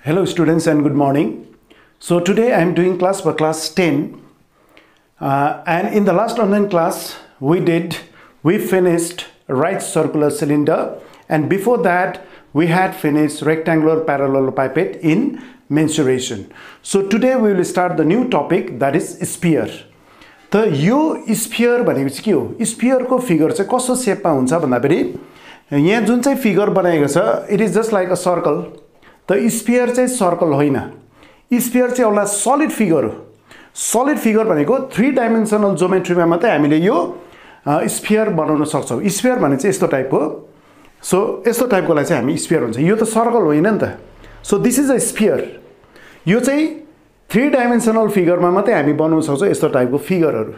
Hello students and good morning. So today I am doing class for class 10 and in the last online class we finished right circular cylinder, and before that we had finished rectangular parallelepiped in mensuration. So today we will start the new topic, that is sphere. The yo sphere भनेपछि के हो? Sphere को figure चाहिँ कस्तो शेपमा हुन्छ भन्दाखेरि यहाँ जुन चाहिँ फिगर बनाएको छ it is just like a circle. The sphere चाहिँ सर्कल होइन. स्फियर चाहिँ एउटा सलिड फिगर हो. सलिड फिगर भनेको 3 डाइमेन्सनल ज्योमेट्रीमा मात्रै हामीले यो स्फियर बनाउन सक्छौं. स्फियर भने चाहिँ यस्तो टाइपको. सो यस्तो टाइपकोलाई चाहिँ हामी स्फियर भन्छ. यो त सर्कल होइन नि त. So this is a sphere. यो चाहिँ 3 डाइमेन्सनल फिगरमा मात्रै हामी बनाउन सक्छौं यस्तो टाइपको फिगरहरु.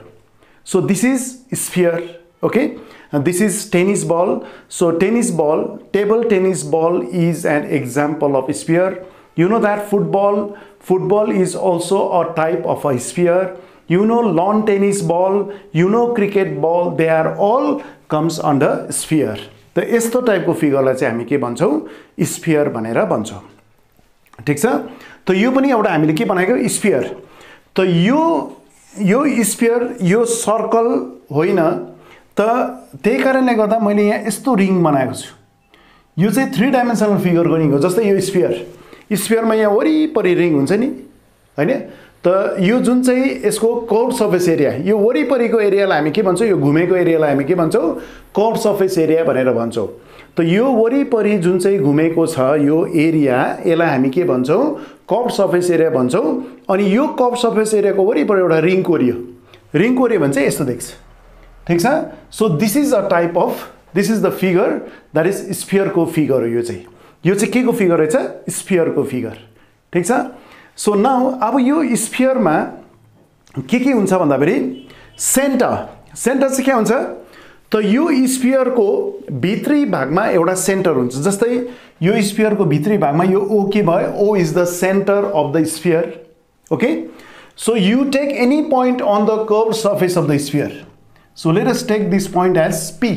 So this is sphere. Okay, and this is tennis ball. So tennis ball, table tennis ball is an example of sphere. You know that football is also a type of a sphere. You know lawn tennis ball, you know cricket ball, they are all comes under sphere. The यस्तो टाइपको फिगरलाई चाहिँ हामी के भन्छौं? Sphere भनेर भन्छौं. ठीक छ? त यो पनि एउटा हामीले के बनाएको स्फियर. त यो स्फियर यो सर्कल होइन. त त्यही कारणले गर्दा मैले यहाँ यस्तो रिङ बनाएको छु. यो चाहिँ 3 डाइमेन्सनल फिगरको रिङ हो. जस्तै यो स्फियरमा यहाँ वरिपरि रिङ हुन्छ नि, हैन? त यो जुन चाहिँ यसको कर्व सर्फेस एरिया, यो वरिपरिको एरियालाई हामी के भन्छौं? यो घुमेको एरियालाई हामी के भन्छौं? कर्व सर्फेस एरिया भनेर भन्छौं. त यो वरिपरि जुन चाहिँ घुमेको छ यो एरिया, यसलाई हामी के भन्छौं? कर्व सर्फेस एरिया भन्छौं. अनि यो कर्व सर्फेस एरियाको वरिपरि एउटा रिङ कोरियो. रिङ कोरियो भने चाहिँ यस्तो देख्छ. ठीक छ? सो this is a type of, this is the figure, that is sphere को फिगर हो. यो चाहिँ के को फिगर रहेछ? स्फियर को फिगर. ठीक छ? सो नाउ अब यो स्फियर मा के हुन्छ भन्दाखेरि सेन्टर चाहिँ के हुन्छ? त यो स्फियर को भित्री भागमा एउटा सेन्टर हुन्छ. जस्तै यो स्फियर को भित्री भागमा यो ओ के भयो? O is the centre of the sphere. Okay, so you take any point on the curve surface of the sphere. So let us take this point as P,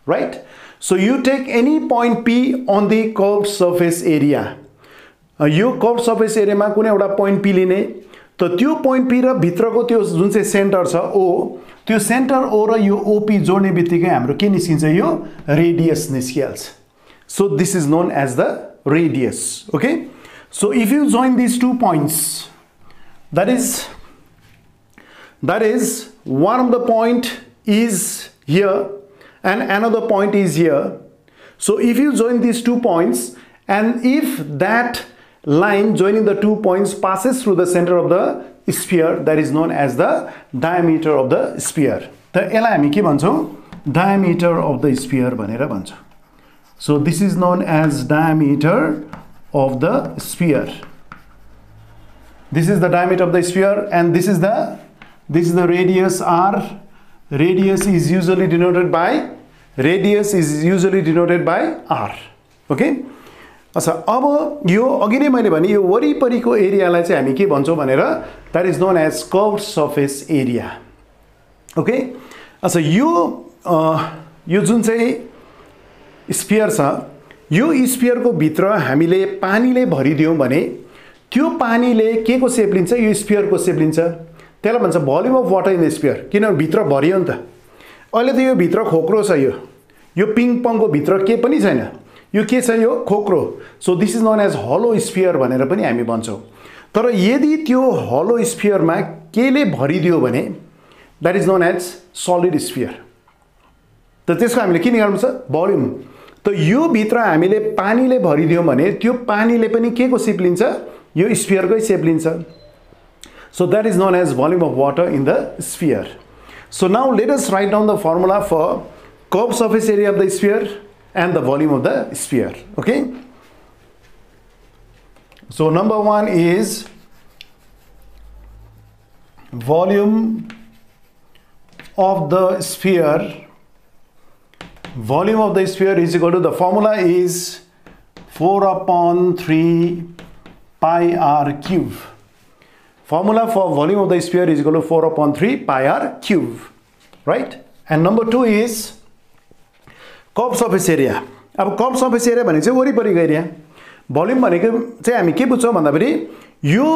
right? So you take any point P on the curved surface area. Yo curve surface एरियामा कुनै एउटा point P लिने. त त्यो point P र भित्रको त्यो जुन चाहिँ centre छ O, त्यो सेन्टर O र यो OP जोड्ने बित्तिकै हाम्रो के निस्किन्छ? यो radius निस्किहाल्छ. So this is known as the radius. Okay? So if you join these 2 points, that is one of the point is here and another point is here. So if you join these 2 points, and if that line joining the 2 points passes through the center of the sphere, that is known as the diameter of the sphere. त यसलाई हामी के भन्छौं? diameter of the sphere भनेर भन्छौं. So this is known as diameter of the sphere. This is the diameter of the sphere, and this is the radius R. Radius is usually denoted by R. Okay? अच्छा, अब यो अघि नै मैले भने यो वरिपरिको एरियालाई चाहिँ हामी के भन्छौं भनेर, that is known as curved surface area. Okay? अच्छा, यो जुन चाहिँ स्फियर छ, यो स्फियरको भित्र हामीले पानीले भरिदियौं भने त्यो पानीले के को शेप लिन्छ? यो स्फियरको शेप लिन्छ. त्यसलाई भन्छ volume of water in the sphere. किनभने भित्र भरियो नि त. अहिले त यो भित्र खोक्रो छ. यो पिङ पङको भित्र के पनि छैन. यो के छ? यो खोक्रो. So this is known as hollow sphere भनेर पनि हामी भन्छौं. तर यदि त्यो हलो स्फियरमा केले भरिदियो भने that is known as solid sphere. त त्यसको हामीले के निकाल्नु छ? भोल्युम. त यो भित्र हामीले पानीले भरिदियौं भने त्यो पानीले पनि के को शेप लिन्छ? यो स्फियरकै शेप लिन्छ. So that is known as volume of water in the sphere. So now let us write down the formula for curved surface area of the sphere and the volume of the sphere. Okay? So number 1 is volume of the sphere. Volume of the sphere is equal to, the formula is 4/3 pi r cube. Formula for volume of the sphere is equal to 4/3 pi r cube, right? And number 2 is curved surface area. अब curve surface area भने चाहिँ वरिपरिको area. Volume भनेको चाहिँ हामी के बुझ्छौं भन्दाखेरि यो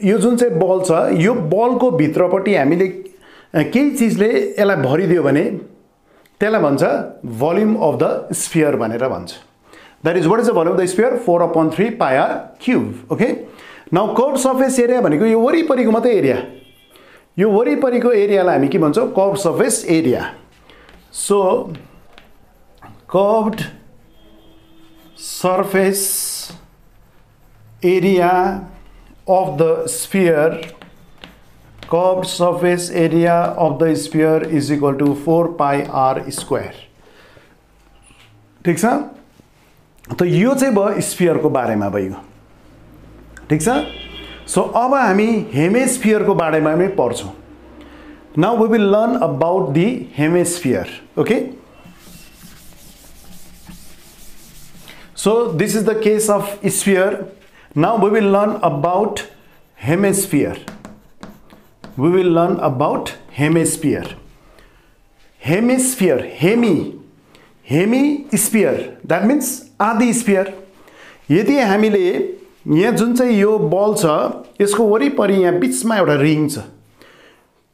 जुन चाहिँ बल छ यो बलको भित्रपट्टि हामीले केही चीजले यसलाई भरिदियो भने त्यसलाई भन्छ भोल्युम अफ द स्फियर भनेर भन्छ. That is, what is the volume of the sphere? 4/3 pi r cube. Okay. Now curved surface area भनेको यो वरिपरिको मात्रै एरिया. यो वरिपरिको एरियालाई हामी के भन्छौं? Curved surface area. So curved surface area of the sphere, curved surface area of the sphere is equal to 4 pi r square. ठीक छ? त यो चाहिँ भयो स्फियरको बारेमा भयो. ठीक छ? सो अब हामी हेमिस्फियरको बारेमा पनि पढ्छौं. Now we will learn about the hemisphere. Okay? So this is the case of sphere. Now we will learn about hemisphere. We will learn about hemisphere. Hemisphere, hemisphere, that means आधी स्फियर. यदि हामीले यहाँ जुन चाहिँ यो बल छ यसको वरिपरि यहाँ बीचमा एउटा रिङ छ,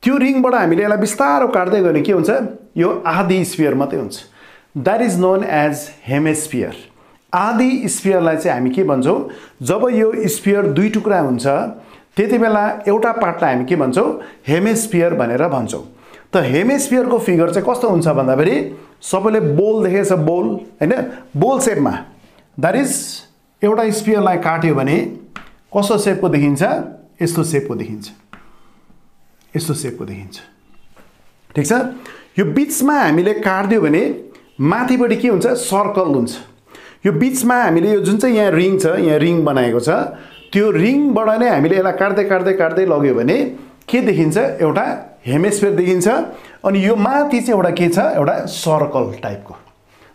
त्यो रिङबाट हामीले यसलाई बिस्तारो काट्दै गयो भने के हुन्छ? यो आधी स्फियर मात्रै हुन्छ. That is known as hemisphere. आधी स्फियरलाई चाहिँ हामी के भन्छौं? जब यो स्फियर दुई टुक्रा हुन्छ त्यतिबेला एउटा पार्टलाई हामी के भन्छौं? हेमिस्फियर भनेर भन्छौं. त हेमिस्फियरको फिगर चाहिँ कस्तो हुन्छ भन्दाखेरि सबैले बोल देखेछ, बोल हैन? बोल शेपमा. दैट इज एउटा स्फियरलाई काट्यो भने कस्तो शेपको देखिन्छ? यस्तो शेपको देखिन्छ. यस्तो शेपको देखिन्छ. ठीक छ? यो बीचमा हामीले काट्दियो भने माथिपटि के हुन्छ? सर्कल हुन्छ. यो बीचमा हामीले यो जुन चाहिँ यहाँ रिङ छ, यहाँ रिङ बनाएको छ, त्यो रिङबाट नै हामीले यसलाई काट्दै काट्दै काट्दै लग्यो भने के देखिन्छ? एउटा हेमिस्फियर देखिन्छ. अनि यो माथि चाहिँ एउटा के छ? एउटा सर्कल टाइपको.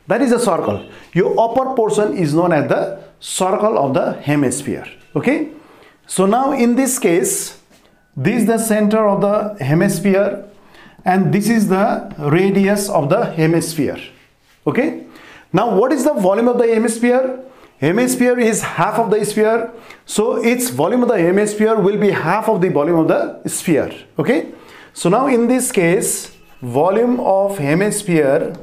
That is a circle. Your upper portion is known as the circle of the hemisphere. Okay? So now in this case, this is the center of the hemisphere and this is the radius of the hemisphere. Okay? Now what is the volume of the hemisphere? Hemisphere is half of the sphere. So its volume of the hemisphere will be half of the volume of the sphere. Okay? So now in this case, volume of hemisphere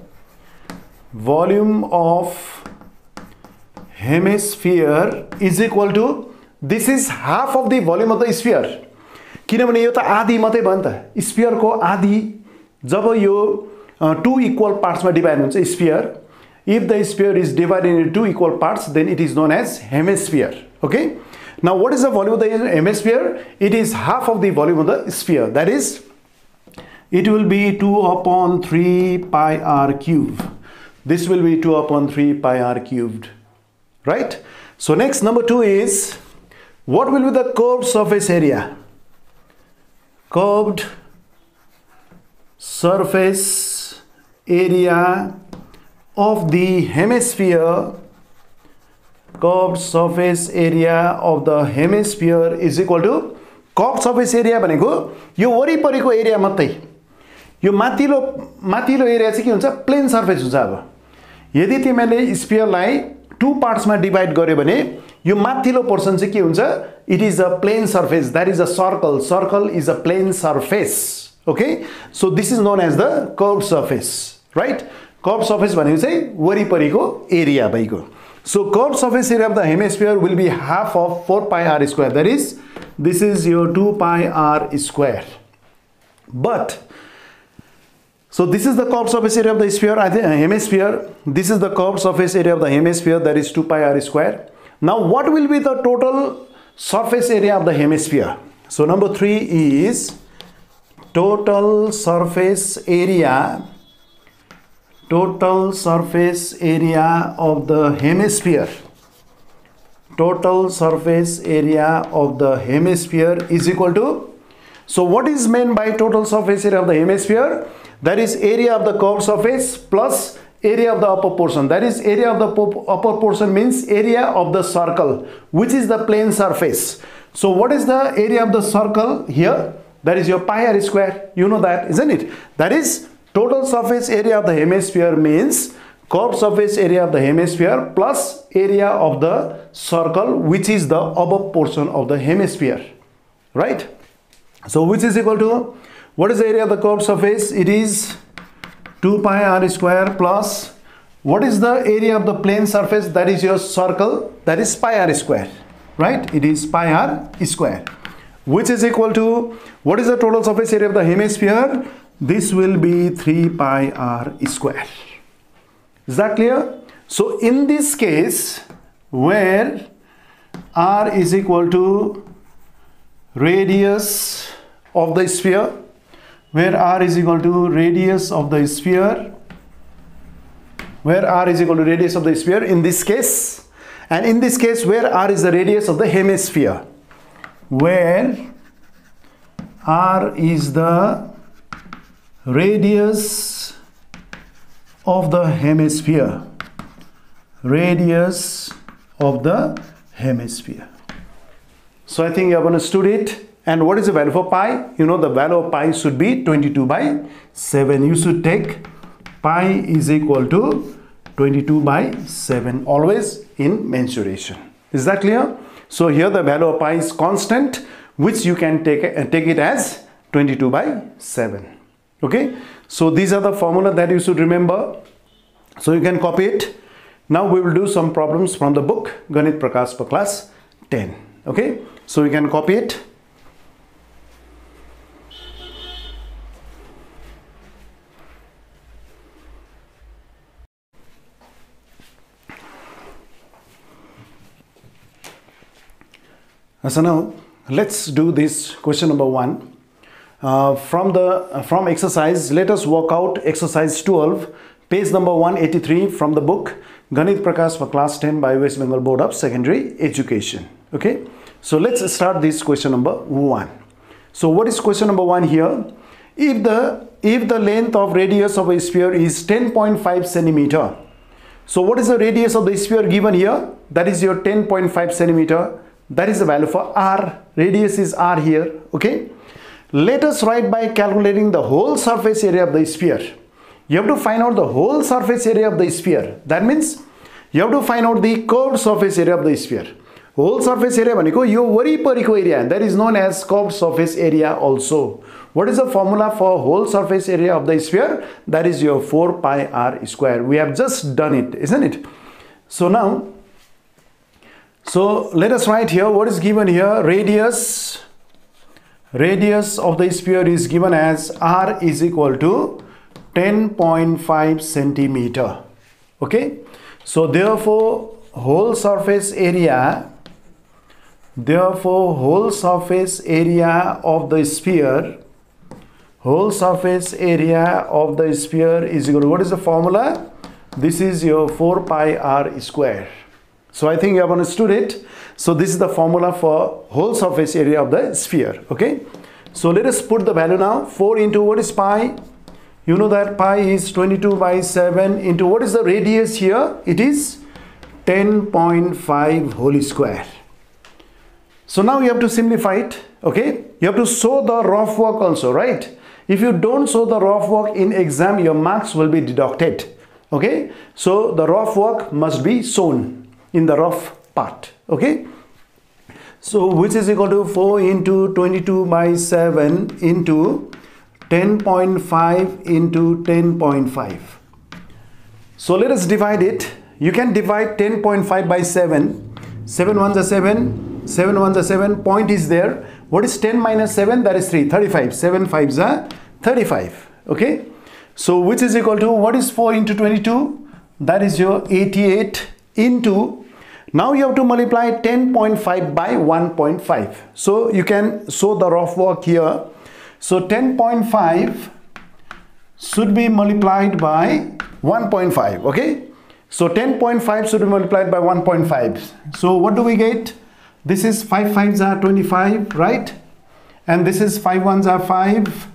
is equal to, this is half of the volume of the sphere. किनभने यो त आधी मात्रै भयो नि त. Sphere को आधी जब यो two equal parts मा डिवाइड हुन्छ sphere, if the sphere is divided into two equal parts, then it is known as hemisphere. Okay? Now what is the volume of the hemisphere? It is half of the volume of the sphere. That is, it will be 2/3 pi r cube. This will be 2/3 pi r cubed. Right? So next, number 2 is, what will be the curved surface area? Curved surface area of the hemisphere. Curved surface area of the hemisphere is equal to, curved surface area भनेको यो वरिपरिको area मात्रै. यो माथिल्लो area चाहिँ के हुन्छ? Plane surface हुन्छ. अब यदि तिमीले स्फियरलाई टू पार्ट्समा डिवाइड गर्यो भने यो माथिल्लो पोर्सन चाहिँ के हुन्छ? It is a plane surface. That is a circle. Circle is a plane surface. Okay? So this is known as the curved surface. Right? Curved surface भनेको चाहिँ वरिपरिको एरिया भएको. So curved surface area of the hemisphere will be half of 4 pi r square. That is, this is your 2 pi r square. But so this is the curved surface area of the sphere, hemisphere. This is the curved surface area of the hemisphere, that is 2 pi r square. Now what will be the total surface area of the hemisphere? So number 3 is total surface area of the hemisphere. Total surface area of the hemisphere is equal to, so what is meant by total surface area of the hemisphere? That is area of the curved surface plus area of the upper portion. That is, area of the upper portion means area of the circle, which is the plane surface. So what is the area of the circle here? That is your pi r square. You know that, isn't it? That is, total surface area of the hemisphere means curved surface area of the hemisphere plus area of the circle, which is the above portion of the hemisphere, right? So which is equal to, what is the area of the curved surface? It is 2 pi r square plus, what is the area of the plane surface? That is your circle, that is pi r square, right? It is pi r square, which is equal to, what is the total surface area of the hemisphere? This will be 3 pi r square. Is that clear? So in this case, where r is equal to radius of the sphere, where r is equal to radius of the sphere, where r is equal to radius of the sphere in this case, and in this case where r is the radius of the hemisphere, where r is the radius of the hemisphere, radius of the hemisphere. So I think you have understood it. And what is the value for pi? You know the value of pi should be 22 by 7. You should take pi is equal to 22 by 7 always in mensuration. Is that clear? So here the value of pi is constant, which you can take it as 22 by 7. Okay, so these are the formula that you should remember, so you can copy it. Now we will do some problems from the book Ganit Prakash for class 10. Okay, so you can copy it. So now let's do this question number 1. From exercise, let us work out exercise 12, page number 183 from the book Ganit Prakash for class 10 by West Bengal Board of Secondary Education. Okay, so let's start this question number 1. So what is question number 1 here? If the length of radius of a sphere is 10.5 centimeter, so what is the radius of the sphere given here? That is your 10.5 centimeter. That is the value for r. Radius is r here. Okay, let us write by calculating the whole surface area of the sphere. You have to find out the whole surface area of the sphere. That means you have to find out the curved surface area of the sphere. Whole surface area भनेको यो वरिपरिको area, that is known as curved surface area also. What is the formula for whole surface area of the sphere? That is your 4 pi r square. We have just done it, isn't it? So now, so let us write here what is given here. Radius of the sphere is given as r is equal to 10.5 centimeter. Okay, so therefore whole surface area of the sphere, is equal to, what is the formula? This is your 4 pi r square. So I think you have understood it. So this is the formula for whole surface area of the sphere. Okay, so let us put the value now. 4 into what is pi? You know that pi is 22 by 7 into what is the radius here? It is 10.5 whole square. So now you have to simplify it. Okay, you have to show the rough work also, right? If you don't show the rough work in exam, your marks will be deducted. Okay, so the rough work must be shown in the rough part. Okay, so which is equal to 4 into 22 by 7 into 10.5 into 10.5. So let us divide it. You can divide 10.5 by 7. 7 ones are 7, 7 ones are 7, point is there. What is 10 minus 7? That is 3, 35. 7 5s are 35. Okay, so which is equal to, what is 4 into 22? That is your 88 into, now you have to multiply 10.5 by 1.5. So you can show the rough work here. So 10.5 should be multiplied by 1.5. Okay, so 10.5 should be multiplied by 1.5. So what do we get? This is 5 5s are 25, right? And this is 5 1s are 5.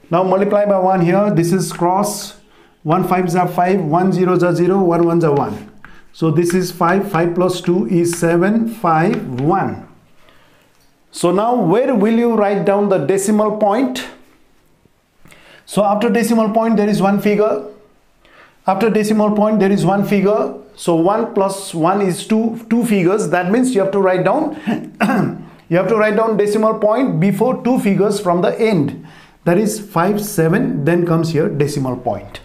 Now multiply by 1 here. This is cross. 1 5s are 5, 1 0s are 0, 1 1s are 1. So this is 5, 5 plus 2 is 7, 5, 1. So now where will you write down the decimal point? So after decimal point there is one figure. After decimal point, there is one figure. So 1 plus 1 is 2 figures. That means you have to write down you have to write down decimal point before 2 figures from the end. That is 5, 7. Then comes here decimal point.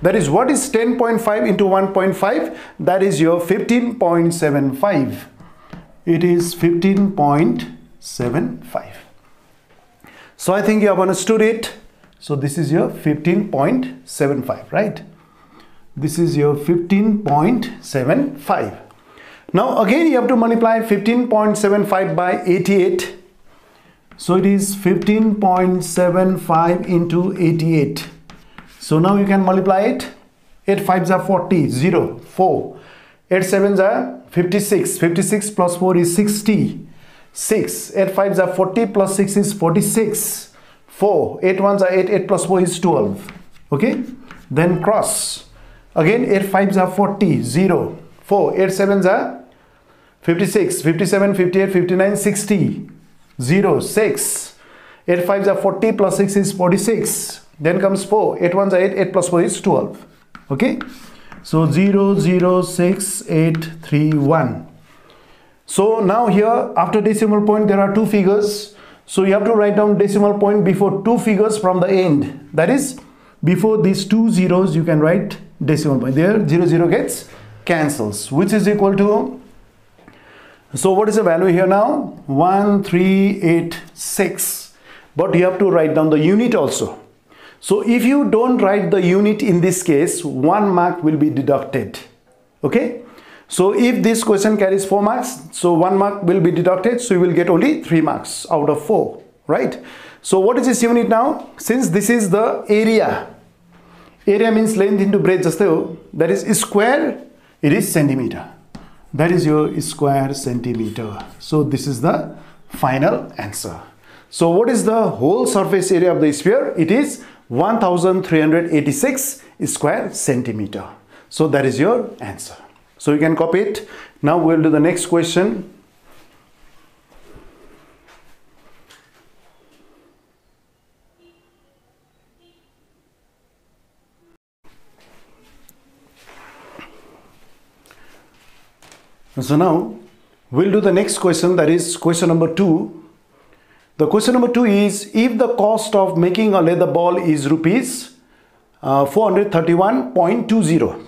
That is, what is 10.5 into 1.5? That is your 15.75. It is 15.75. So I think you have understood it. So this is your 15.75, right? This is your 15.75. Now again you have to multiply 15.75 by 88. So it is 15.75 into 88. So now you can multiply it. 8 5s are 40, 0, 4. 8 7s are 56. 56 plus 4 is 60. 6. 8 5s are 40 plus 6 is 46. 4. 8 1s are 8. 8 plus 4 is 12. Okay. Then cross. Again 8 5s are 40, 0. 4. 8 7s are 56. 57, 58, 59, 60. 0, 6. 8 5s are 40 plus 6 is 46. Then comes 4. 8 1s are 8. 8 plus 4 is 12. Okay. So 0, 0, 6, 8, 3, 1. So now here after decimal point there are 2 figures. So you have to write down decimal point before 2 figures from the end. That is, before these 2 zeros you can write decimal point. There 0, 0 gets cancels, which is equal to, so what is the value here now? 1386. But you have to write down the unit also. So if you don't write the unit in this case, 1 mark will be deducted. Okay. So if this question carries 4 marks, so 1 mark will be deducted. So you will get only 3 marks out of 4. Right. So what is this unit now? Since this is the area. Area means length into breadth. That is square. It is centimeter. That is your square centimeter. So this is the final answer. So what is the whole surface area of the sphere? It is 1386 square centimeter. So that is your answer. So you can copy it. Now we will do the next question. So now we'll do the next question, that is question number 2. The question number 2 is, if the cost of making a leather ball is rupees 431.20,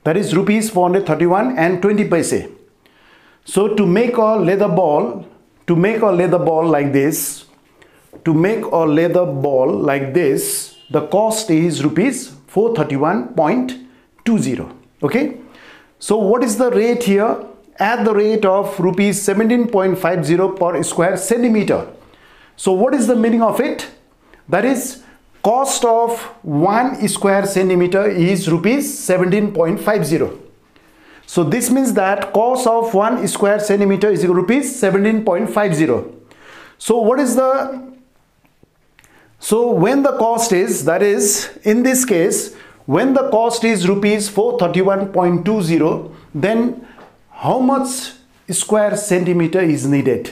that is rupees 431 and 20 paise. So to make a leather ball like this, the cost is rupees 431.20. Okay. So what is the rate here? At the rate of rupees 17.50 per square centimeter. So what is the meaning of it? That is, cost of 1 square centimeter is rupees 17.50. So this means that cost of 1 square centimeter is rupees 17.50. So what is the, so when the cost is, that is in this case, when the cost is rupees 431.20, then how much square centimeter is needed?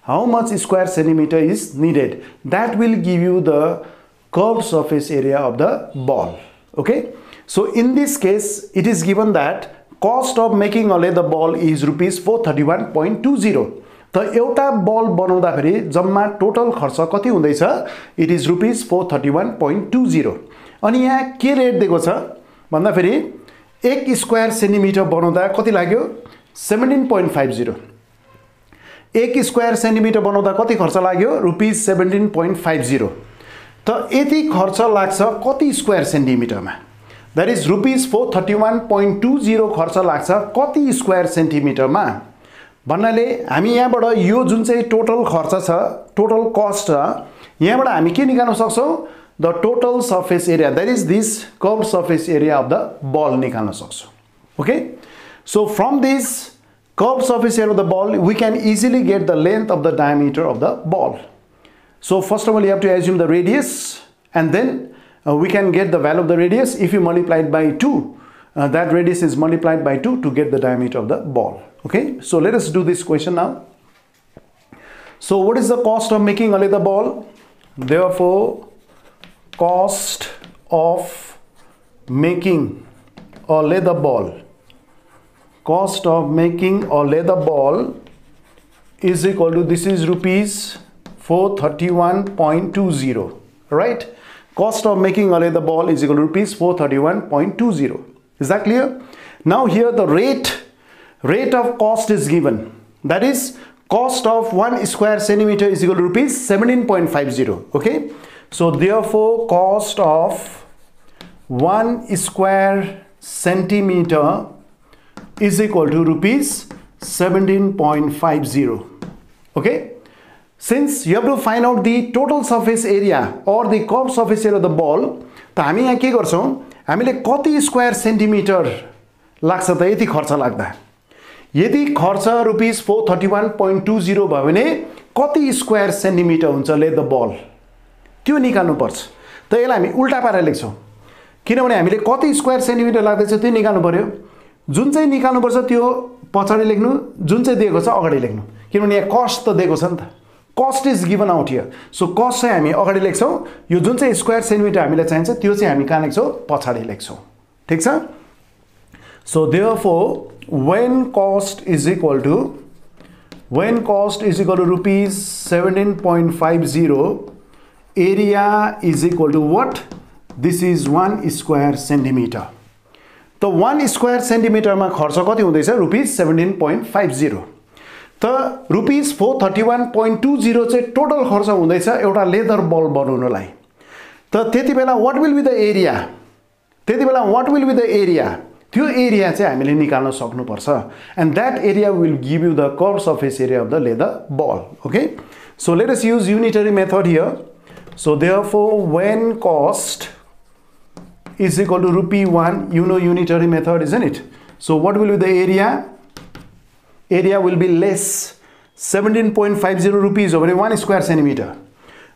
How much square centimeter is needed? That will give you the curved surface area of the ball. Okay. So in this case, it is given that cost of making a leather ball is rupees 431.20. The एउटा ball बनाउँदाखेरि जम्मा total खर्च कति हुँदैछ? It is rupees 431.20. अनि यहाँ के rate दिएको छ भन्दाखेरि 1 स्क्वायर सेन्टिमिटर बनाउँदा कति लाग्यो? 17.50. 1 स्क्वायर सेन्टिमिटर बनाउँदा कति खर्च लाग्यो? रुपीस 17.50. त यति खर्च लाग्छ कति स्क्वायर सेन्टिमिटरमा? That is rupees 431.20 खर्च लाग्छ कति स्क्वायर सेन्टिमिटरमा? भन्नाले हामी यहाँबाट यो जुन चाहिँ टोटल खर्च छ, टोटल कस्ट छ, यहाँबाट हामी के निकाल्न सक्छौं? The total surface area, that is this curved surface area of the ball निकाल्न सक्छौं. Okay? So from this curved surface area of the ball, we can easily get the length of the diameter of the ball. So first of all, you have to assume the radius, and then we can get the value of the radius if you multiply it by 2. That radius is multiplied by 2 to get the diameter of the ball. Okay, so let us do this question now. So what is the cost of making a leather ball? Therefore, cost of making a leather ball. Cost of making a leather ball is equal to, this is rupees 431.20, right? Cost of making a leather ball is equal to rupees 431.20. Is that clear? Now here the rate of cost is given. That is, cost of 1 square centimeter is equal to rupees 17.50. Okay, so therefore cost of 1 square centimeter is equal to rupees 17.50. Okay, since you have to find out the total surface area or the curved surface area of the ball, त हामी यहाँ के गर्छौं, हामीले कति square centimetre लाग्छ त यति खर्च लाग्दा, यदि खर्च रुपीस 431.20 भयो भने कति स्क्वायर सेन्टिमिटर हुन्छ लेदर बल त्यो निकाल्नु पर्छ। त यसलाई हामी उल्टा पारेर लेख्छौं, किनभने हामीले कति स्क्वायर सेन्टिमिटर लाग्दैछ त्यो निकाल्नु पर्यो। जुन चाहिँ निकाल्नु पर्छ त्यो पछाडी लेख्नु, जुन चाहिँ दिएको छ अगाडि लेख्नु, किनभने यहाँ कस्ट त दिएको छ नि त, cost is given out here. So cost चाहिँ हामी अगाडि लेख्छौं, यो जुन चाहिँ स्क्वायर सेन्टिमिटर हामीलाई चाहिन्छ त्यो चाहिँ हामी कहाँ लेख्छौं, पछाडी लेख्छौं। ठीक छ? सो therefore when cost is equal to rupees 17.50, area is equal to what? This is 1 square centimeter. त 1 square centimeter मा खर्च कति हुँदैछ, रुपीस 17.50। त रुपीस 431.20 चाहिँ टोटल खर्च हुँदैछ एउटा लेदर बल बनाउनलाई। त त्यतिबेला what will be the area? त्यो एरिया चाहिँ हामीले निकाल्न सक्नुपर्छ, and that area will give you the curved surface area of the leather ball. Okay, so let us use unitary method here. So therefore when cost is equal to rupee 1, you know unitary method, isn't it? So what will be the area? Area will be less 17.50 rupees over 1 square centimeter.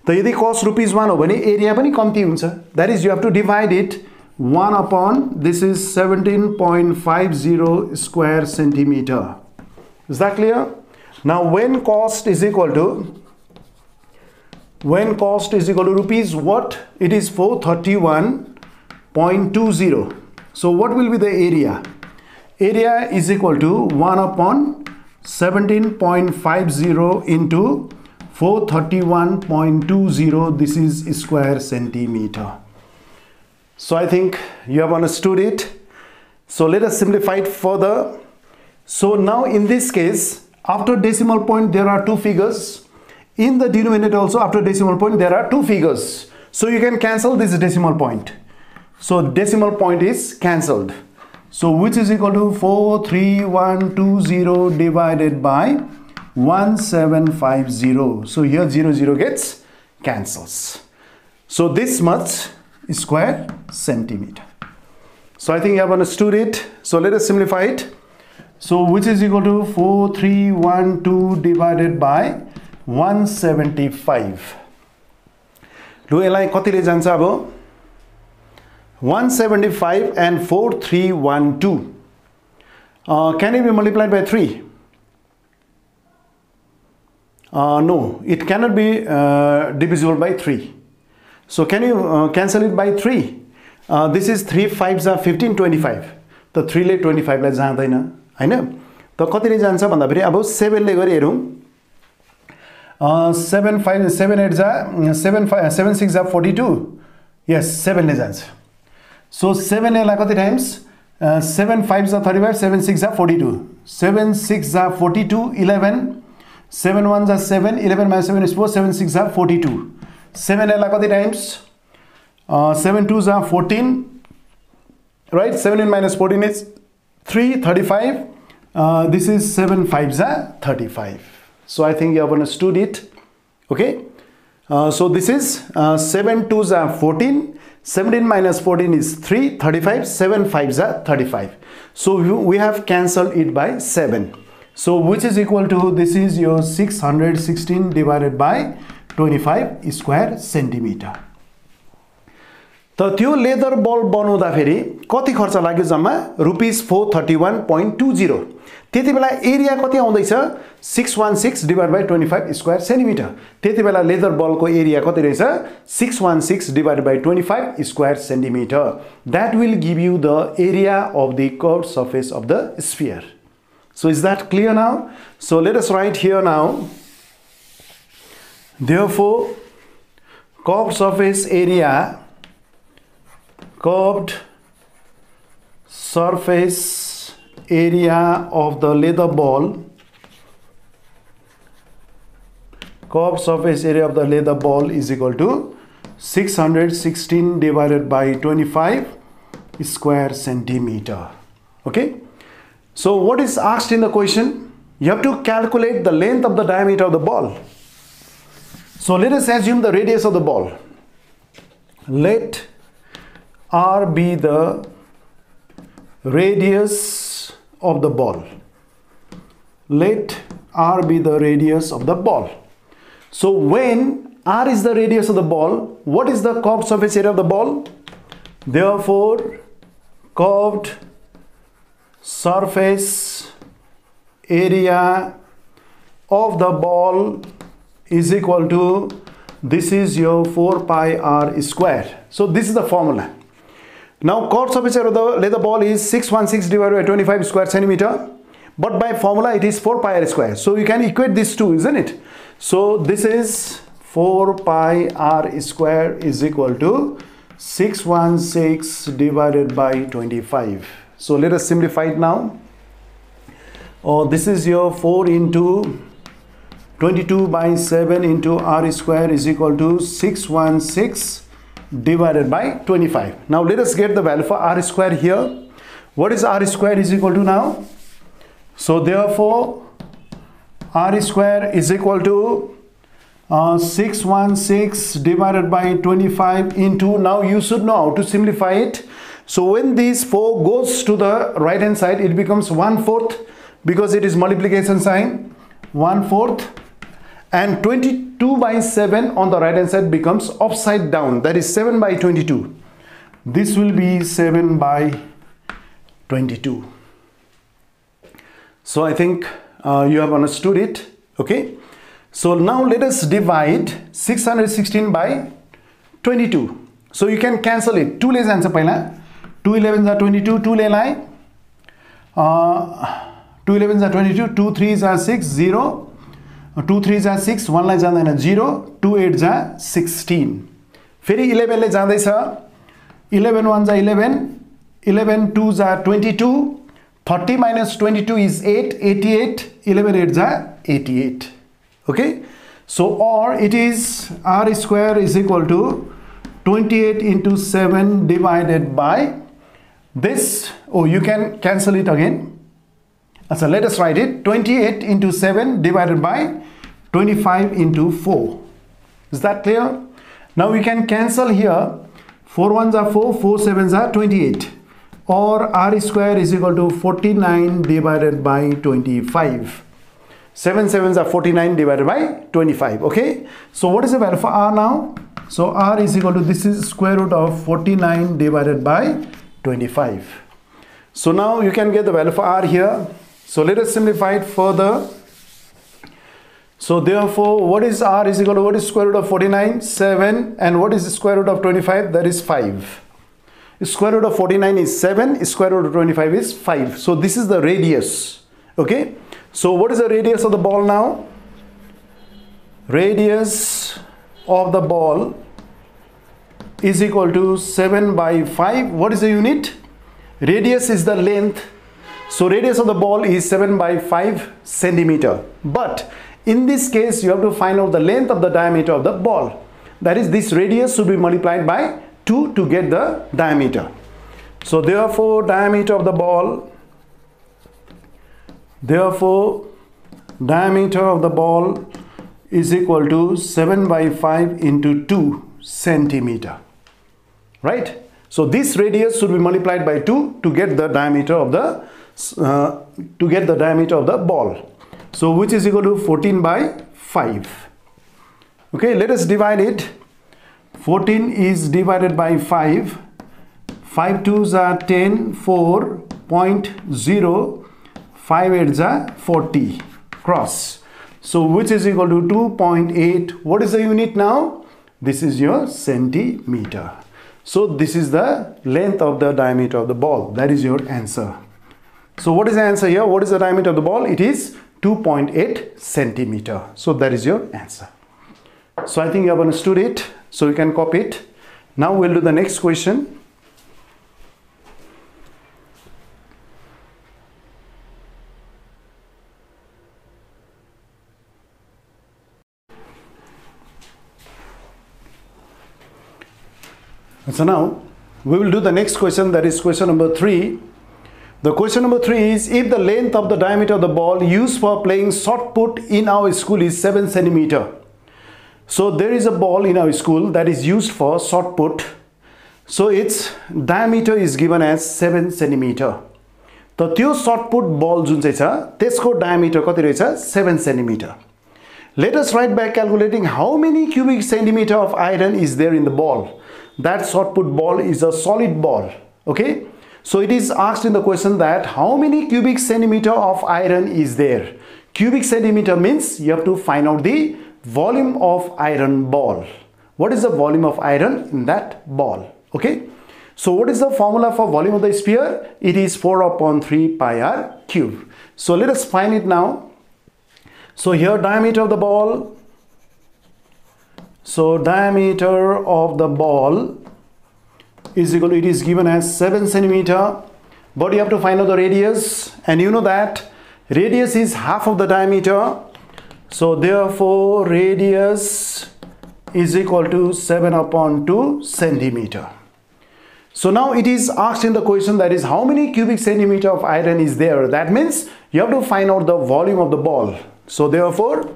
त यदि cost rupees 1 हो भने area पनि कम्ती हुन्छ, that is you have to divide it 1 upon, this is 17.50 square centimeter. Is that clear? Now when cost is equal to rupees what? It is 431.20. So what will be the area? Area is equal to 1 upon 17.50 into 431.20. This is square centimeter. So I think you have understood it. So let us simplify it further. So now in this case, after decimal point there are two figures. In the denominator also after decimal point there are two figures. So you can cancel this decimal point. So decimal point is cancelled. So which is equal to 43120 divided by 1750. So here 0 gets cancels. So this much square centimeter. So I think you have understood it. So let us simplify it. So which is equal to 4312 divided by 175. Do यसलाई कतिले जान्छ अब 175 and 4312. Can it be multiplied by 3? No, it cannot be divisible by 3. So can you cancel it by 3? This is 3 5s are 15, 25. The 3 ले 25 लाई जाँदैन हैन? त कतिले जान्छ भन्दा फेरि अब 7 ले गरी हेरौं। 7 5 7 8 7 7 6 42. Yes, 7 ले जान्छ. So 7 लाई कति times? 7 5s are 35, 7 6 are 42. 7 6 are 42, 11. 7 1s are 7, 11 minus 7 is 4, 7 6 are 42. 7 लाई कति times? 7 2s are 14. Right? 7 minus 14 is 3, 35. This is 7 5s are 35. So I think you have understood it. Okay. So this is 7 2s are 14. 17 minus 14 is 3, 35. 7 5s are 35. So we have cancelled it by 7. So which is equal to, this is your 616 divided by 25 square centimeter. त त्यो leather बल बनाउँदा फेरि कति खर्च लाग्यो जम्मा ₹431.20 त्यति बेला एरिया कति आउँदैछ 616 डिवाइड बाइ 25 स्क्वायर सेन्टिमिटर त्यति बेला लेदर बलको एरिया कति रहेछ 616 divide by 25 square centimetre that will give you the area of the curved surface of the sphere. So is that clear now? So let us write here now. Therefore curved surface area of the leather ball is equal to 616 divided by 25 square centimeter. Okay, so what is asked in the question? You have to calculate the length of the diameter of the ball. So let us assume the radius of the ball. Let R be the radius of the ball. Let R be the radius of the ball. So when R is the radius of the ball, what is the curved surface area of the ball? Therefore curved surface area of the ball is equal to, this is your 4 pi r square. So this is the formula. Now curved surface area of the leather ball is 616 divided by 25 square centimeter, but by formula it is 4 pi r square. So you can equate these two, isn't it? So this is 4 pi r square is equal to 616 divided by 25. So let us simplify it now. This is your 4 into 22 by 7 into r square is equal to 616 divided by 25. Now let us get the value for r square here. What is r square is equal to now? So therefore r square is equal to 616 divided by 25 into, now you should know how to simplify it. So when this 4 goes to the right hand side, it becomes 1/4 because it is multiplication sign, 1/4, and 22 by 7 on the right hand side becomes upside down, that is 7 by 22. This will be 7 by 22. So I think you have understood it. Okay, so now let us divide 616 by 22. So you can cancel it. 2 ले जान्छ पहिला, 2 11s are 22, 2 ले लाए 2 11s are 22, 2 3s are 6, 0, 2 3s are 6, 1 लाई जाँदैन 0, 2 8s are 16. फेरि 11 ले जाँदैछ, 11 1s are 11, 11 2s are 22, 30 minus 22 is 8, 88, 11 8s are 88. Okay, so or it is r square is equal to 28 into 7 divided by this. Oh, you can cancel it again. So let us write it, 28 into 7 divided by 25 into 4. Is that clear? Now we can cancel here. 4 1s are 4, 4 7s are 28. Or r square is equal to 49 divided by 25. 7 7s are 49 divided by 25. Okay, so what is the value for r now? So r is equal to, this is square root of 49 divided by 25. So now you can get the value for r here. So let us simplify it further. So therefore what is r is equal to, what is square root of 49? 7. And what is the square root of 25? That is 5. Square root of 49 is 7, square root of 25 is 5. So this is the radius. Okay, so what is the radius of the ball now? Radius of the ball is equal to 7 by 5. What is the unit? Radius is the length. So radius of the ball is 7 by 5 centimeter. But in this case, you have to find out the length of the diameter of the ball. That is, this radius should be multiplied by 2 to get the diameter. So therefore diameter of the ball, is equal to 7 by 5 into 2 centimeter. Right? So this radius should be multiplied by 2 to get the diameter of the ball. So which is equal to 14 by 5. Okay, let us divide it. 14 is divided by 5. 5 2s are 10, 4.0, 5 8s are 40 cross. So which is equal to 2.8. What is the unit now? This is your centimeter. So this is the length of the diameter of the ball. That is your answer. So what is the answer here? What is the diameter of the ball? It is 2.8 centimeter. So that is your answer. So I think you have understood it. So you can copy it. Now we'll do the next question. So now we will do the next question, that is question number 3. The question number 3 is, if the length of the diameter of the ball used for playing shot put in our school is 7 centimeter. So there is a ball in our school that is used for shot put. So its diameter is given as 7 centimeter. So त्यो shot put ball जुन चाहिँ छ त्यसको diameter कति रहेछ? 7 centimeter. Let us write by calculating how many cubic centimeter of iron is there in the ball. That shot put ball is a solid ball. Okay, so it is asked in the question that how many cubic centimeter of iron is there. Cubic centimeter means you have to find out the volume of iron ball. What is the volume of iron in that ball? Okay, so what is the formula for volume of the sphere? It is 4 upon 3 pi r cube. So let us find it now. So here diameter of the ball. So diameter of the ball is equal to, it is given as 7 centimeter, but you have to find out the radius, and you know that radius is half of the diameter. So therefore radius is equal to 7 upon 2 centimeter. So now it is asked in the question, that is how many cubic centimeter of iron is there. That means you have to find out the volume of the ball. So therefore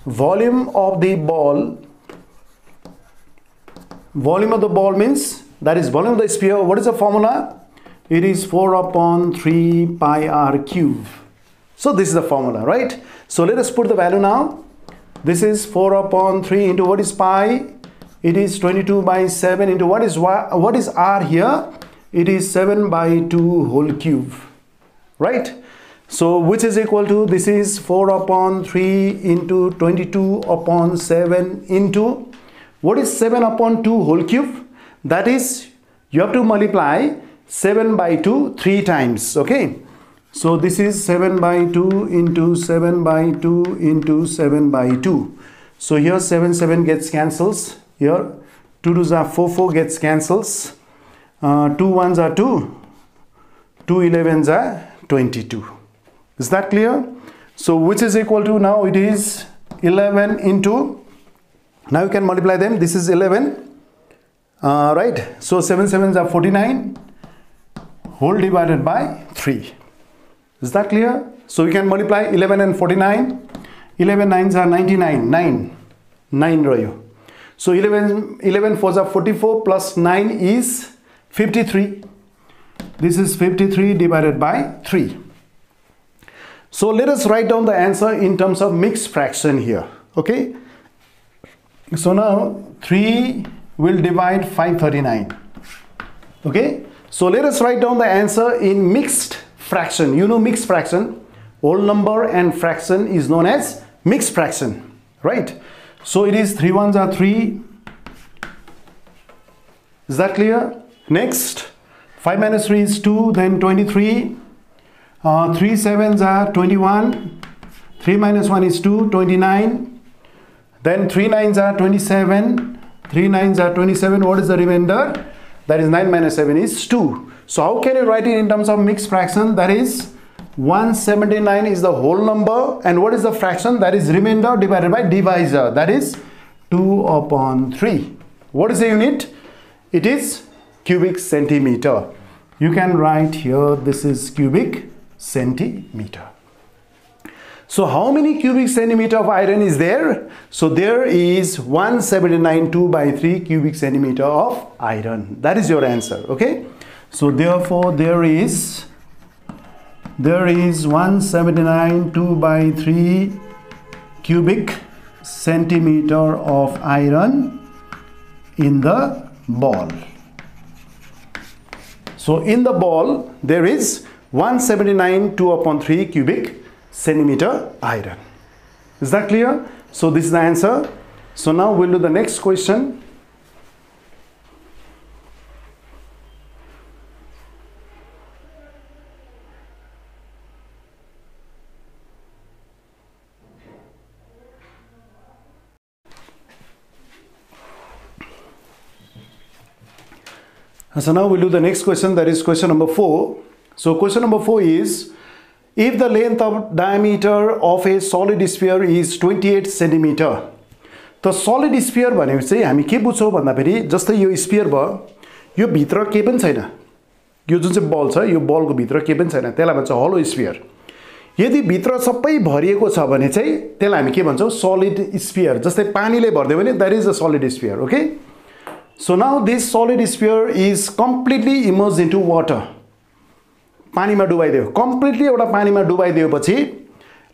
volume of the ball, volume of the ball means, that is volume of the sphere. What is the formula? It is 4 upon 3 pi r cube. So this is the formula, right? So let us put the value now. This is 4 upon 3 into what is pi? It is 22 by 7 into what is r here? It is 7 by 2 whole cube, right? So which is equal to, this is 4 upon 3 into 22 upon 7 into, what is 7 upon 2 whole cube? That is, you have to multiply 7 by 2 3 times, okay? So this is 7 by 2 into 7 by 2 into 7 by 2. So here 7 gets cancels. Here 2 2s are 4 gets cancels. 2 1s are 2. 2 11s are 22. Is that clear? So which is equal to, now it is 11 into, now you can multiply them. This is 11, right? So 7 7s are 49 whole divided by 3. Is that clear? So we can multiply 11 and 49. 11 9s are 99. 9 rayo. So 11 4s are 44 plus 9 is 53. This is 53 divided by 3. So let us write down the answer in terms of mixed fraction here. Okay. So now 3 will divide 539. Okay. So let us write down the answer in mixed fraction. You know mixed fraction. Whole number and fraction is known as mixed fraction. Right. So it is 3 1s are 3. Is that clear? Next. 5 minus 3 is 2. Then 23. 3 7s are 21. 3 minus 1 is 2. 29. Then 3 9s are 27. 3 9s are 27. What is the remainder? That is 9 minus 7 is 2. So how can you write it in terms of mixed fraction? That is 179 is the whole number. And what is the fraction? That is remainder divided by divisor. That is 2 upon 3. What is the unit? It is cubic centimeter. You can write here, this is cubic centimeter. So how many cubic centimeter of iron is there? So there is 179 2 by 3 cubic centimeter of iron. That is your answer. Okay. So therefore there is 179 2 by 3 cubic centimeter of iron in the ball. So in the ball there is 179 2/3 cubic centimeter iron. Is that clear? So this is the answer. So now we'll do the next question. So now we'll do the next question, that is question number 4. So question number 4 is, if the length of diameter of a solid sphere is 28 centimeter, the solid sphere भनेपछि हामी के बुझ्छौं भन्दाखेरि जस्तै यो sphere भयो, यो भित्र के पनि छैन, यो जुन चाहिँ बल छ यो बलको भित्र के पनि छैन, त्यसलाई भन्छ होलो स्फियर। यदि भित्र सबै भरिएको छ भने चाहिँ त्यसलाई हामी के भन्छौं, solid sphere। जस्तै पानीले भर्दियो भने that is a solid sphere, okay? So now this solid sphere is completely immersed into water. Panama डुबाइदियो, completely एउटा पानीमा डुबाइदिएपछि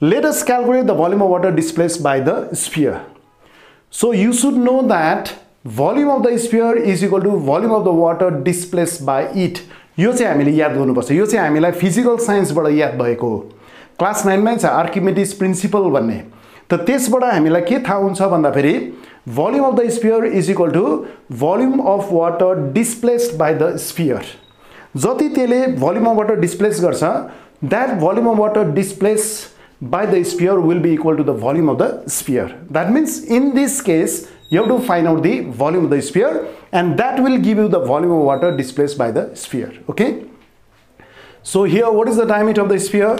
let us calculate the volume of water displaced by the sphere. So you should know that volume of the sphere is equal to volume of the water displaced by it. यो चाहिँ हामीले याद गर्नुपर्छ। यो चाहिँ हामीलाई physical साइन्सबाट याद भएको हो। Class 9 मै छ आर्किमिडीज प्रिन्सिपल भन्ने। त त्यसबाट हामीलाई के थाहा हुन्छ भन्दाखेरि volume of the sphere is equal to volume of water displaced by the sphere. जति त्यसले volume of water displace गर्छ, that volume of water displaced by the sphere will be equal to the volume of the sphere. That means in this case you have to find out the volume of the sphere, and that will give you the volume of water displaced by the sphere. Okay, so here what is the diameter of the sphere?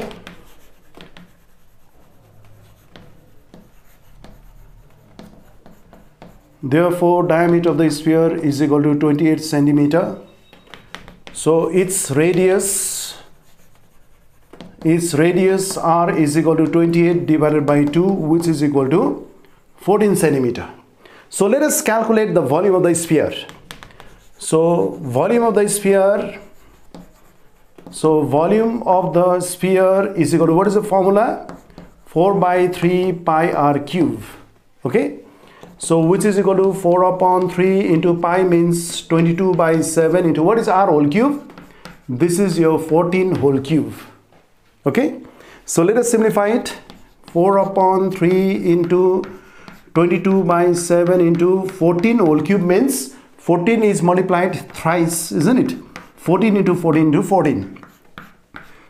Therefore diameter of the sphere is equal to 28 centimeter. So its radius r is equal to 28 divided by 2, which is equal to 14 centimeter. So let us calculate the volume of the sphere. So volume of the sphere is equal to, what is the formula? 4 by 3 pi r cube. Okay, so which is equal to 4 upon 3 into pi means 22 by 7 into what is r whole cube? This is your 14 whole cube. Okay, so let us simplify it. 4 upon 3 into 22 by 7 into 14 whole cube means 14 is multiplied thrice, isn't it? 14 into 14 into 14.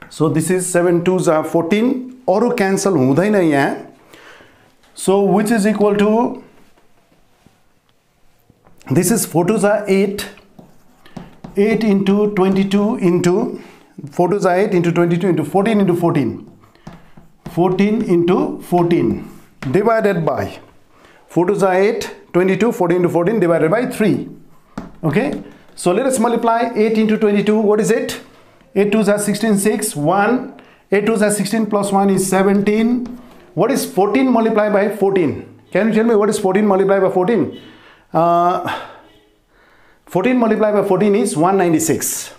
So this is 7 2s are 14. Aru cancel हुँदैन यहाँ. So which is equal to, this is 4 2s are 8. 8 into 22 into 4 2s are 8 into 22 into 14 into 14. 14 into 14 divided by 4 2s are 8, 22, 14 into 14 divided by 3. Okay, so let us multiply 8 into 22. What is it? 8 2s are 16, 6, 1. 8 2s are 16 plus 1 is 17. What is 14 multiplied by 14? Can you tell me what is 14 multiplied by 14? 14 multiplied by 14 is 196.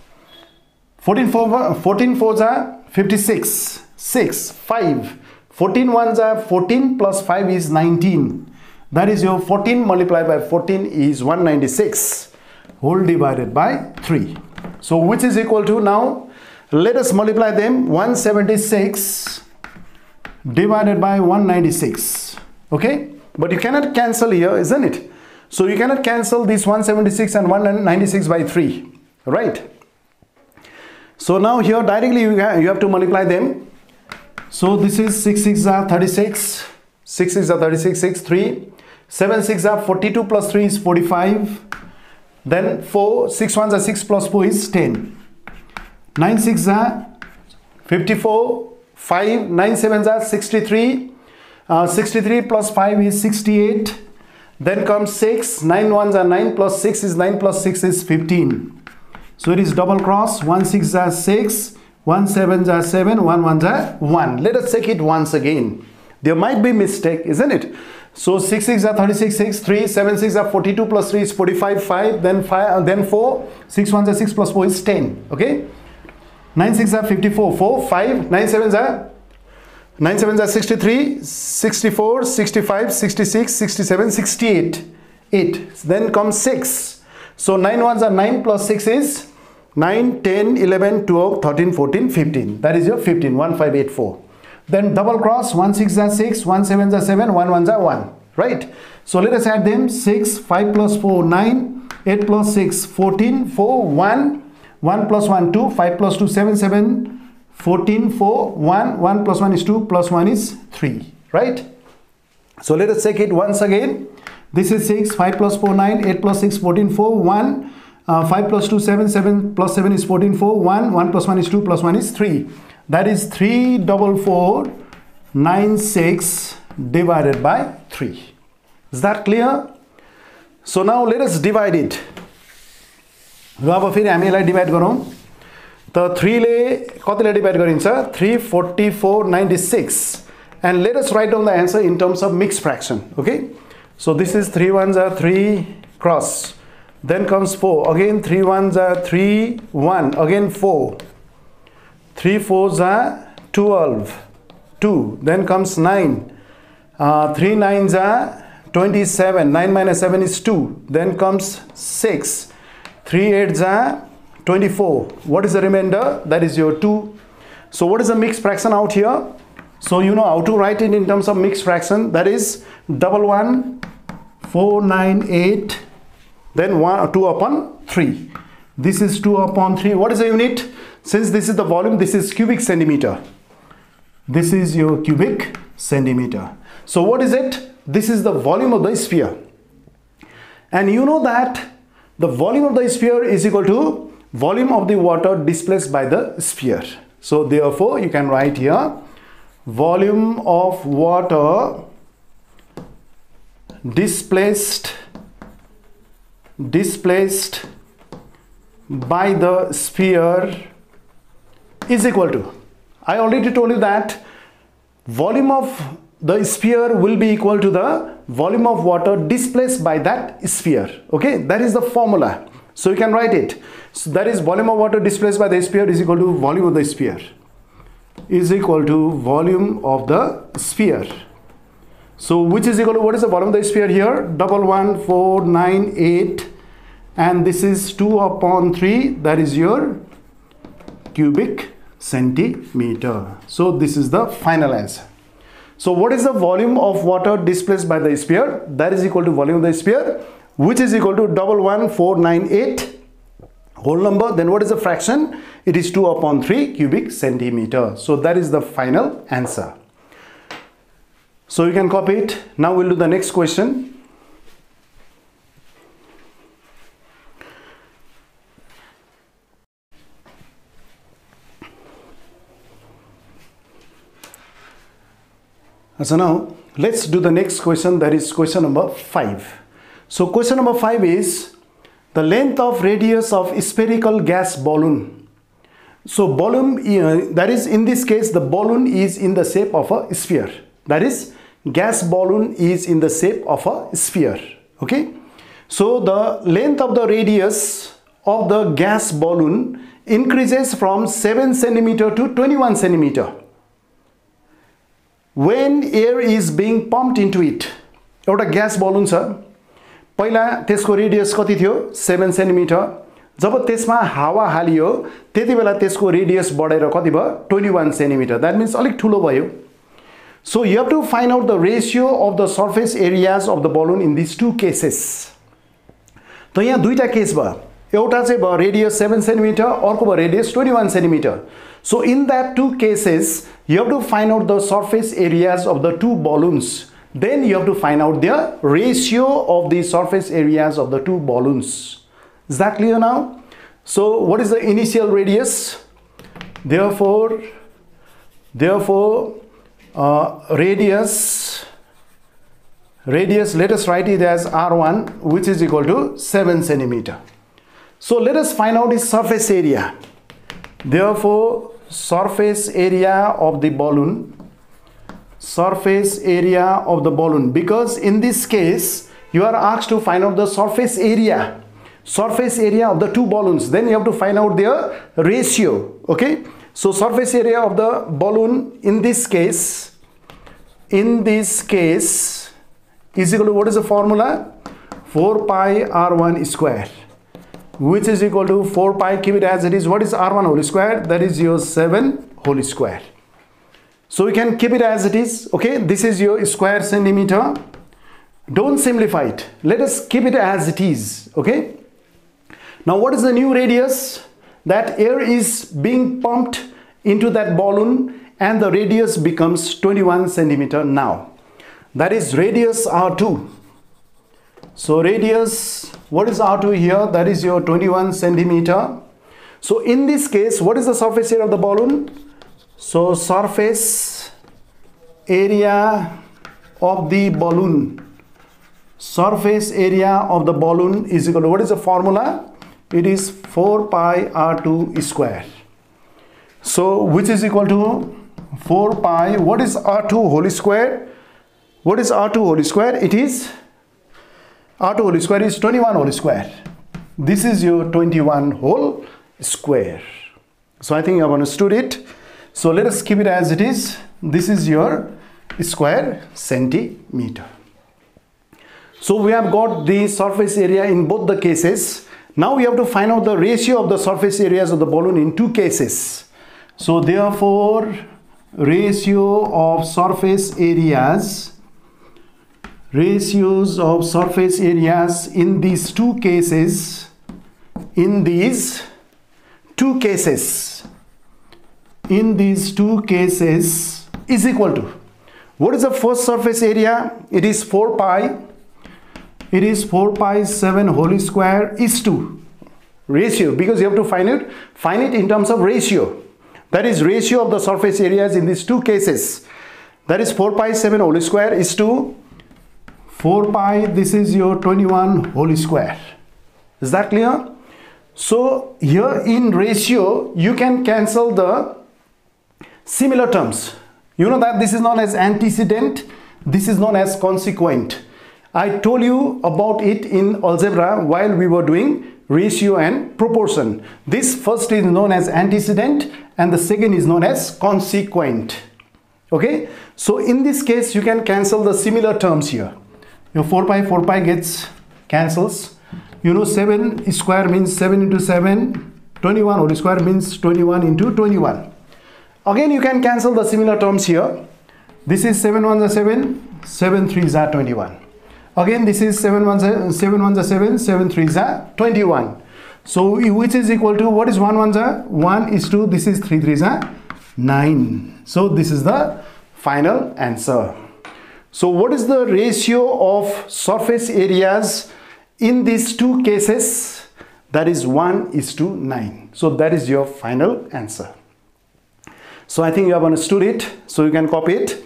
14 4s are 56. 6, 5. 14 1s are 14 plus 5 is 19. That is your 14 multiplied by 14 is 196 whole divided by 3. So which is equal to, now let us multiply them, 176 divided by 196. Okay, but you cannot cancel here, isn't it? So you cannot cancel this 176 and 196 by 3, right? So now here directly you have to multiply them. So this is 6 6 are 36. 6 6 are 36, 6 3. 7 6 are 42 plus 3 is 45. Then 4, 6 1s are 6 plus 4 is 10. 9 6 are 54. 5, 9 7s are 63. 63 plus 5 is 68. Then comes 6. 9 1s are 9 plus 6 is 9 plus 6 is 15. So it is double cross. 1 6 are 6. 1 7s are 7. 1 1s are 1. Let us check it once again. There might be mistake, isn't it? So 6 6 are 36, 6 3, 7 6 are 42 plus 3 is 45, 5, then 5, then 4, 6 1s are 6 plus 4 is 10. Okay, 9 6 are 54, 4, 5, 9 7s are 63, 64, 65, 66, 67, 68. 8. Then comes 6. So 9 ones are 9 plus 6 is 9, 10, 11, 12, 13, 14, 15. That is your 15, 1584. Then double cross, 1 6 are 6, 1 7 are 7, 1 1 are 1. Right? So let us add them. 6, 5 plus 4, 9, 8 plus 6, 14, 4, 1, 1 plus 1, 2, 5 plus 2, 7, 7, 14, 4, 1, 1 plus 1 is 2, plus 1 is 3. Right? So let us check it once again. This is 6, 5 plus 4, 9, 8 plus 6, 14, 4, 1, 5 plus 2, 7, 7 plus 7 is 14, 4, 1, 1 plus 1 is 2, plus 1 is 3. That is 34496 divided by 3. Is that clear? So now let us divide it. अब फेरि हामी यसलाई divide गरौँ त 3 ले कतिले divide गरिन्छ 34496 and let us write down the answer in terms of mixed fraction. Okay, so this is 3 ones are 3 cross, then comes 4, again 3 ones are 3 1, again 4, 3 fours are 12 2, then comes 9, 3 nines are 27, 9 minus 7 is 2, then comes 6, 3 eights are 24. What is the remainder? That is your 2. So what is the mixed fraction out here? So you know how to write it in terms of mixed fraction. That is 11498, then 2 upon 3. This is 2 upon 3. What is the unit? Since this is the volume, this is cubic centimeter. This is your cubic centimeter. So what is it? This is the volume of the sphere. And you know that the volume of the sphere is equal to volume of the water displaced by the sphere. So therefore you can write here volume of water displaced by the sphere is equal to, I already told you that volume of the sphere will be equal to the volume of water displaced by that sphere. Okay, that is the formula. So you can write it. So that is volume of water displaced by the sphere is equal to volume of the sphere is equal to volume of the sphere. So which is equal to, what is the volume of the sphere here? 11498, and this is 2 upon 3, that is your cubic centimeter. So this is the final answer. So what is the volume of water displaced by the sphere? That is equal to volume of the sphere, which is equal to 11498 whole number. Then what is the fraction? It is 2 upon 3 cubic centimeter. So that is the final answer. So you can copy it. Now we'll do the next question. So now let's do the next question, that is question number 5. So question number 5 is the length of radius of spherical gas balloon. So balloon, that is in this case the balloon is in the shape of a sphere. That is gas balloon is in the shape of a sphere. Okay. So the length of the radius of the gas balloon increases from 7 centimeter to 21 centimeter. When air is being pumped into it. एउटा gas balloon छ, पहिला त्यसको radius कति थियो 7 centimetre, जब त्यसमा हावा हालियो त्यतिबेला त्यसको रेडियस बढेर कति भयो 21 सेन्टिमिटर. दैट मीन्स अलिक ठुलो भयो. So you have to find out the ratio of the surface areas of the balloon in these two cases. तो यहाँ दुईटा केस भयो. एउटा चाहिँ भयो रेडियस 7 सेन्टिमिटर, अर्को भयो radius 21 centimetre. So in that two cases, you have to find out the surface areas of the two balloons. Then you have to find out the ratio of the surface areas of the two balloons. Is that clear now? So what is the initial radius? Therefore, radius, let us write it as R1, which is equal to 7 centimeter. So let us find out its surface area. Therefore, surface area of the balloon, because in this case you are asked to find out the surface area of the two balloons. Then you have to find out their ratio. Okay, so surface area of the balloon in this case is equal to, what is the formula? 4 pi r1 square, which is equal to 4 pi, keep it as it is. What is r1 whole square? That is your 7 whole square. So we can keep it as it is. Okay, this is your square centimeter. Don't simplify it. Let us keep it as it is. Okay. Now what is the new radius? That air is being pumped into that balloon and the radius becomes 21 centimeter now. That is radius R2. So radius, what is R2 here? That is your 21 centimeter. So in this case, what is the surface area of the balloon? So surface area of the balloon. Surface area of the balloon is equal to, what is the formula? It is 4 pi r2 square. So which is equal to 4 pi, what is r2 whole square? What is r2 whole square? It is, r2 whole square is 21 whole square. This is your 21 whole square. So I think you have understood it. So let us keep it as it is. This is your square centimeter. So we have got the surface area in both the cases. Now we have to find out the ratio of the surface areas of the balloon in two cases. So therefore, ratio of surface areas, ratios of surface areas in these two cases, is equal to, what is the first surface area? It is 4 pi. It is 4 pi 7 whole square is to ratio, because you have to find it in terms of ratio. That is ratio of the surface areas in these two cases. That is 4 pi 7 whole square is to 4 pi, this is your 21 whole square. Is that clear? So here in ratio, you can cancel the similar terms. You know that this is known as antecedent, this is known as consequent. I told you about it in algebra while we were doing ratio and proportion. This first is known as antecedent and the second is known as consequent. Okay, so in this case you can cancel the similar terms here. Your 4 pi gets cancels. You know 7 square means 7 into 7, 21 whole square means 21 into 21. Again you can cancel the similar terms here. This is 7 1s are 7, 7 3s are 21. Again this is 7 1s are 7, 7 3s are 21. So which is equal to, what is 1 1s are? 1 is 2, this is 3 3s are 9. So this is the final answer. So what is the ratio of surface areas in these two cases? That is 1:9. So that is your final answer. So I think you have understood it. So you can copy it.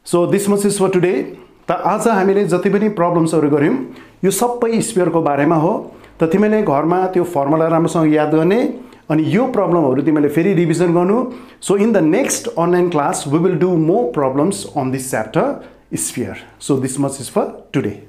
So this much is for today. त आज हामीले जति पनि प्रब्लम्सहरु गर्यौं यो सबै स्फियरको बारेमा हो। त तिमीले घरमा त्यो फर्मुला राम्रोसँग याद गर्ने अनि यो प्रब्लमहरु तिमीले फेरि रिभिजन गर्नु। So in the next online class we will do more problems on this chapter sphere. So this much is for today.